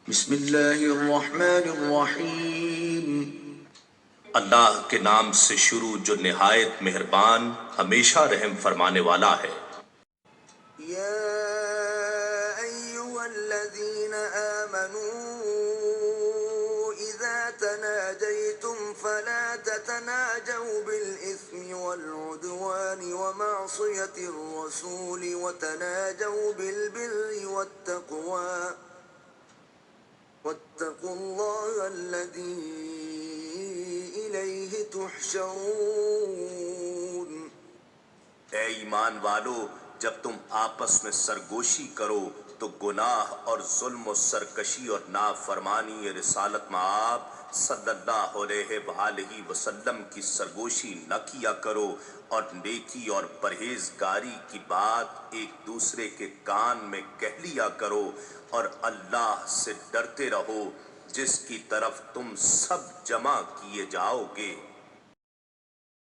بسم اللہ الرحمن الرحیم۔ اللہ کے نام سے شروع جو نہایت مہربان ہمیشہ رحم فرمانے والا ہے۔ یا ایہا الذین آمنوا اذا تناجیتم فلا تتناجوا بالإثم والعدوان ومعصیة الرسول وتناجوا بالبر والتقوى واتقوا اللہ الذی الیہ تحشرون۔ اے ایمان والو، جب تم آپس میں سرگوشی کرو تو گناہ اور ظلم و سرکشی اور نافرمانی رسالت مآب صلی اللہ علیہ وآلہ وسلم کی سرگوشی نہ کیا کرو، اور نیکی اور پرہیزگاری کی بات ایک دوسرے کے کان میں کہہ لیا کرو، اور اللہ سے ڈرتے رہو جس کی طرف تم سب جمع کیے جاؤ گے۔